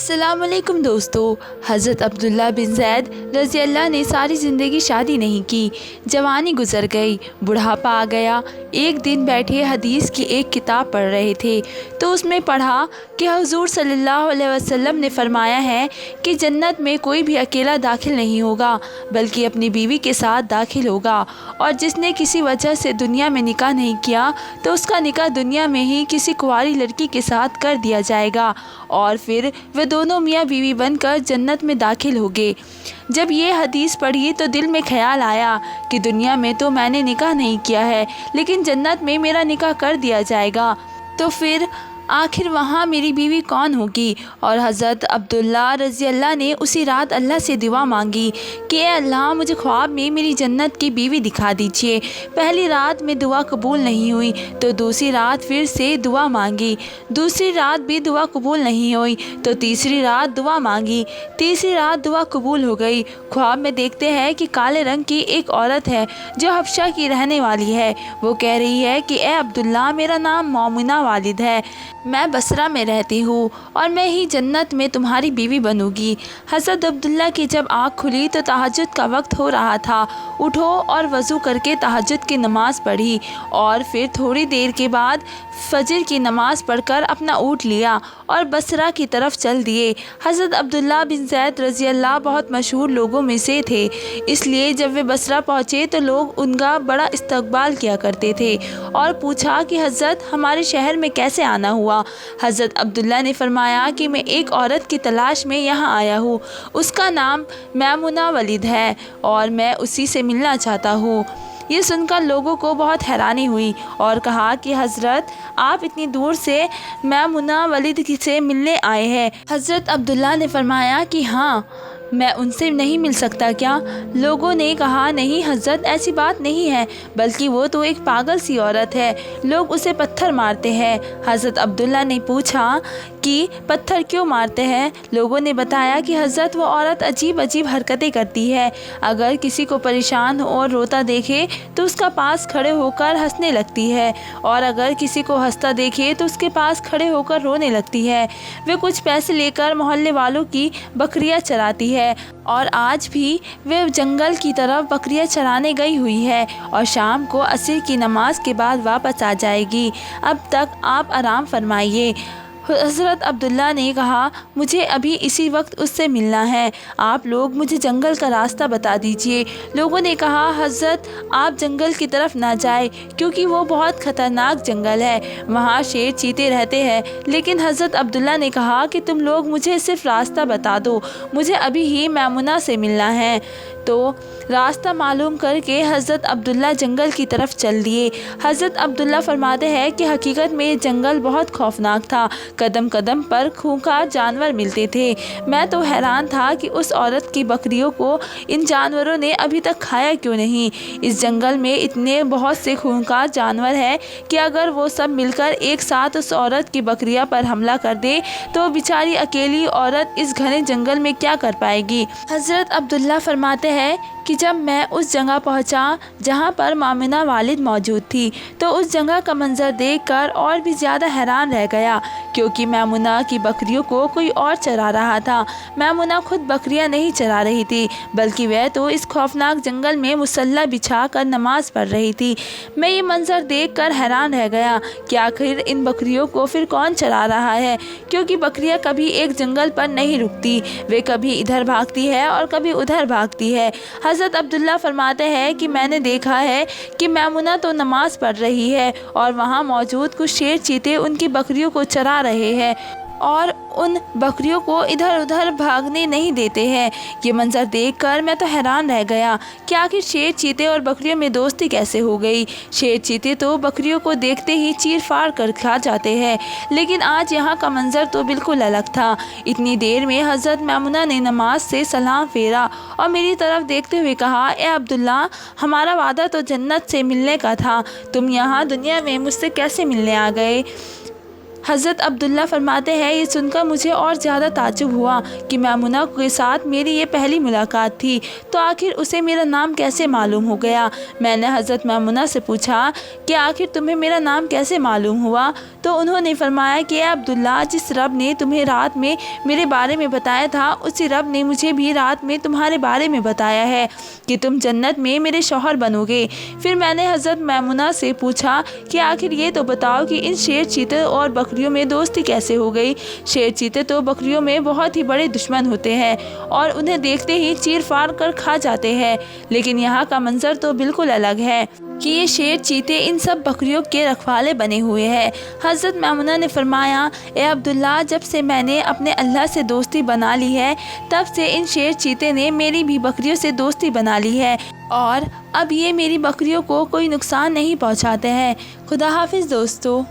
السلام علیکم دوستو۔ حضرت عبداللہ بن زید رضی اللہ نے ساری زندگی شادی نہیں کی، جوانی گزر گئی، بڑھاپا آ گیا۔ ایک دن بیٹھے حدیث کی ایک کتاب پڑھ رہے تھے تو اس میں پڑھا کہ حضور صلی اللہ علیہ وسلم نے فرمایا ہے کہ جنت میں کوئی بھی اکیلا داخل نہیں ہوگا بلکہ اپنی بیوی کے ساتھ داخل ہوگا، اور جس نے کسی وجہ سے دنیا میں نکاح نہیں کیا تو اس کا نکاح دنیا میں ہی کسی کنواری لڑکی کے ساتھ کر دیا جائے گا، اور پھر وہ دونوں میاں بیوی بن کر جنت میں داخل ہوگے۔ جب یہ حدیث پڑھی تو دل میں خیال آیا کہ دنیا میں تو میں نے نکاح نہیں کیا ہے، لیکن جنت میں میرا نکاح کر دیا جائے گا، تو پھر آخر وہاں میری بیوی کون ہوگی؟ اور حضرت عبداللہ رضی اللہ نے اسی رات اللہ سے دعا مانگی کہ اے اللہ، مجھے خواب میں میری جنت کی بیوی دکھا دیجیے۔ پہلی رات میں دعا قبول نہیں ہوئی تو دوسری رات پھر سے دعا مانگی، دوسری رات بھی دعا قبول نہیں ہوئی تو تیسری رات دعا مانگی، تیسری رات دعا قبول ہو گئی۔ خواب میں دیکھتے ہیں کہ کالے رنگ کی ایک عورت ہے جو حبشہ کی رہنے والی ہے۔ وہ کہہ رہی ہے کہ اے عبداللہ، میرا نام مومنہ والد ہے، میں بصرہ میں رہتی ہوں اور میں ہی جنت میں تمہاری بیوی بنوں گی۔ حضرت عبداللہ کی جب آنکھ کھلی تو تہجد کا وقت ہو رہا تھا۔ اٹھو اور وضو کر کے تہجد کی نماز پڑھی، اور پھر تھوڑی دیر کے بعد فجر کی نماز پڑھ کر اپنا اونٹ لیا اور بصرہ کی طرف چل دیے۔ حضرت عبداللہ بن زید رضی اللہ بہت مشہور لوگوں میں سے تھے، اس لیے جب وہ بصرہ پہنچے تو لوگ ان کا بڑا استقبال کیا کرتے تھے، اور پوچھا کہ حضرت، ہمارے شہر میں کیسے آنا ہوا؟ حضرت عبداللہ نے فرمایا کہ میں ایک عورت کی تلاش میں یہاں آیا ہوں، اس کا نام مومنہ والد ہے اور میں اسی سے ملنا چاہتا ہوں۔ یہ سن کر لوگوں کو بہت حیرانی ہوئی اور کہا کہ حضرت، آپ اتنی دور سے مومنہ والد سے ملنے آئے ہیں؟ حضرت عبداللہ نے فرمایا کہ ہاں، میں ان سے نہیں مل سکتا کیا؟ لوگوں نے کہا نہیں حضرت، ایسی بات نہیں ہے، بلکہ وہ تو ایک پاگل سی عورت ہے، لوگ اسے پتھر مارتے ہیں۔ حضرت عبداللہ نے پوچھا کہ پتھر کیوں مارتے ہیں؟ لوگوں نے بتایا کہ حضرت، وہ عورت عجیب عجیب حرکتیں کرتی ہے، اگر کسی کو پریشان اور روتا دیکھے تو اس کا پاس کھڑے ہو کر ہنسنے لگتی ہے، اور اگر کسی کو ہنستا دیکھے تو اس کے پاس کھڑے ہو کر رونے لگتی ہے۔ وہ کچھ پیسے لے کر محلے والوں کی بکریاں چراتی ہے، اور آج بھی وہ جنگل کی طرف بکریاں چرانے گئی ہوئی ہے، اور شام کو عصر کی نماز کے بعد واپس آ جائے گی۔ اب تک آپ آرام فرمائیے۔ حضرت عبداللہ نے کہا مجھے ابھی اسی وقت اس سے ملنا ہے، آپ لوگ مجھے جنگل کا راستہ بتا دیجیے۔ لوگوں نے کہا حضرت، آپ جنگل کی طرف نہ جائیں کیونکہ وہ بہت خطرناک جنگل ہے، وہاں شیر چیتے رہتے ہیں۔ لیکن حضرت عبداللہ نے کہا کہ تم لوگ مجھے صرف راستہ بتا دو، مجھے ابھی ہی مومنہ سے ملنا ہے۔ تو راستہ معلوم کر کے حضرت عبداللہ جنگل کی طرف چل دیے۔ حضرت عبداللہ فرماتے ہیں کہ حقیقت میں یہ جنگل بہت خوفناک تھا، قدم قدم پر خونخوار جانور ملتے تھے۔ میں تو حیران تھا کہ اس عورت کی بکریوں کو ان جانوروں نے ابھی تک کھایا کیوں نہیں۔ اس جنگل میں اتنے بہت سے خونخوار جانور ہیں کہ اگر وہ سب مل کر ایک ساتھ اس عورت کی بکریاں پر حملہ کر دے تو بیچاری اکیلی عورت اس گھنے جنگل میں کیا کر پائے گی؟ حضرت عبداللہ فرماتے ہیں کہ جب میں اس جگہ پہنچا جہاں پر مومنہ والد موجود تھی تو اس جگہ کا منظر دیکھ کر اور بھی زیادہ حیران رہ گیا، کیونکہ مومنہ کی بکریوں کو کوئی اور چرا رہا تھا۔ مومنہ خود بکریاں نہیں چرا رہی تھی، بلکہ وہ تو اس خوفناک جنگل میں مصلی بچھا کر نماز پڑھ رہی تھی۔ میں یہ منظر دیکھ کر حیران رہ گیا کہ آخر ان بکریوں کو پھر کون چرا رہا ہے، کیونکہ بکریاں کبھی ایک جنگل پر نہیں رکتی، وہ کبھی ادھر بھاگتی ہے اور کبھی ادھر بھاگتی ہے۔ حضرت عبداللہ فرماتے ہیں کہ میں نے دیکھا ہے کہ مومنہ تو نماز پڑھ رہی ہے اور وہاں موجود کچھ شیر چیتے ان کی بکریوں کو چرا رہے ہیں اور ان بکریوں کو ادھر ادھر بھاگنے نہیں دیتے ہیں۔ یہ منظر دیکھ کر میں تو حیران رہ گیا کہ آخر شیر چیتے اور بکریوں میں دوستی کیسے ہو گئی۔ شیر چیتے تو بکریوں کو دیکھتے ہی چیر فاڑ کر کھا جاتے ہیں، لیکن آج یہاں کا منظر تو بالکل الگ تھا۔ اتنی دیر میں حضرت مومنہ نے نماز سے سلام پھیرا اور میری طرف دیکھتے ہوئے کہا اے عبداللہ، ہمارا وعدہ تو جنت سے ملنے کا تھا، تم یہاں دنیا میں مجھ سے کیسے ملنے آ گئے؟ حضرت عبداللہ فرماتے ہیں یہ سن کر مجھے اور زیادہ تعجب ہوا کہ میمونہ کے ساتھ میری یہ پہلی ملاقات تھی، تو آخر اسے میرا نام کیسے معلوم ہو گیا؟ میں نے حضرت میمونہ سے پوچھا کہ آخر تمہیں میرا نام کیسے معلوم ہوا؟ تو انہوں نے فرمایا کہ اے عبداللہ، جس رب نے تمہیں رات میں میرے بارے میں بتایا تھا، اسی رب نے مجھے بھی رات میں تمہارے بارے میں بتایا ہے کہ تم جنت میں میرے شوہر بنو گے۔ پھر میں نے حضرت میمونہ سے پوچھا کہ آخر یہ تو بتاؤ کہ ان شیر چیتے اور بکریوں میں دوستی کیسے ہو گئی؟ شیر چیتے تو بکریوں میں بہت ہی بڑے دشمن ہوتے ہیں اور انہیں دیکھتے ہی چیر فاڑ کر کھا جاتے ہیں، لیکن یہاں کا منظر تو بالکل الگ ہے کہ یہ شیر چیتے ان سب بکریوں کے رکھوالے بنے ہوئے ہیں۔ حضرت میمونہ نے فرمایا اے عبداللہ، جب سے میں نے اپنے اللہ سے دوستی بنا لی ہے، تب سے ان شیر چیتے نے میری بھی بکریوں سے دوستی بنا لی ہے اور اب یہ میری بکریوں کو کوئی نقصان نہیں پہنچاتے ہیں۔ خدا حافظ دوستو۔